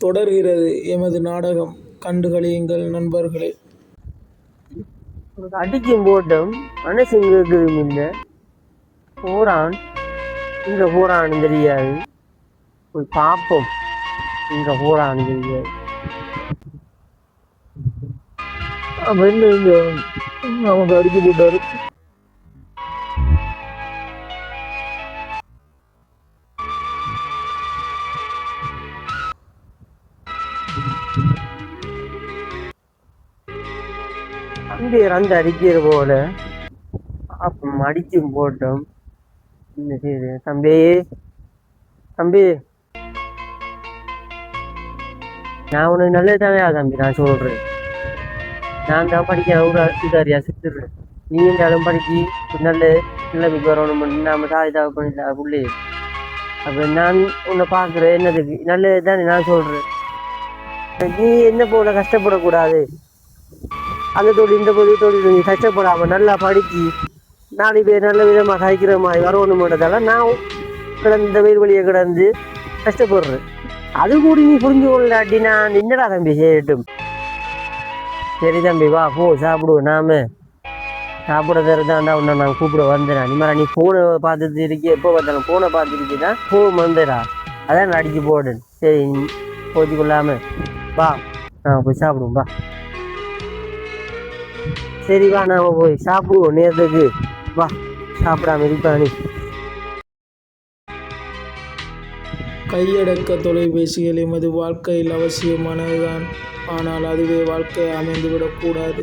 தொடர்கிறது எமது நாடகம். கண்டுகளியுங்கள் நண்பர்களே. அடிக்கும் போட்டும் மனசுங்களுக்கு இல்லை போறான் இங்க போறான்னு தெரியாது. போய் பார்ப்போம் இங்க போறான்னு தெரியாது. அவங்க அடிச்சு போட்டாரு. அங்கே அந்த அடிக்கிற போல அப்ப அடிக்கும் போட்டோம். என்ன செய்யுது தம்பி தம்பி, நான் உனக்கு நல்லது தானே தம்பி நான் சொல்றேன். நான் தான் படிக்க இதாரியா சித்துடுறேன். நீ இருந்தாலும் படிச்சு நல்ல நிலைமைக்கு வரணும். நாம தாய் தாப்பா புள்ளே. அப்ப நான் உன்னை பாக்குறேன் என்னதுக்கு நல்லது தானே நான் சொல்றேன். நீ என்ன போல கஷ்டப்படக்கூடாது. அந்த தொழில் இந்த தொழில் நீ கஷ்டப்படாம நல்லா படிச்சு 4 பேர் நல்ல விதமா சகிக்கிற மாதிரி வரணும்ன்றதால நான் கிடந்த வெயில் வழியை கிடந்து கஷ்டப்படுறேன். அது கூட நீ புரிஞ்சு கொள்ளாட்டி நான் என்னடா தம்பி செய்யட்டும். சரி தம்பி வா போ சாப்பிடுவோம். நாம சாப்பிட தரதாண்டா உன்னை நான் கூப்பிட வந்தேன். நீ போனை பார்த்துட்டு இருக்கே, எப்போ பார்த்தாலும் போனை பார்த்துருக்கீங்கன்னா போன் வந்தேடா, அதான் நான் அடிச்சு போடுறேன். சரி போச்சு கொள்ளாம வா போய் சாப்பிடுவோம் வா. சரி வா நாம போய் சாப்பிடுவோம் நேரத்துக்கு வா. சாப்பிடாம இருப்பா நீ. கையடக்க தொலைபேசிகள் எமது வாழ்க்கையில் அவசியமானதுதான். ஆனால் அதுவே வாழ்க்கை அமைந்துவிடக்கூடாது.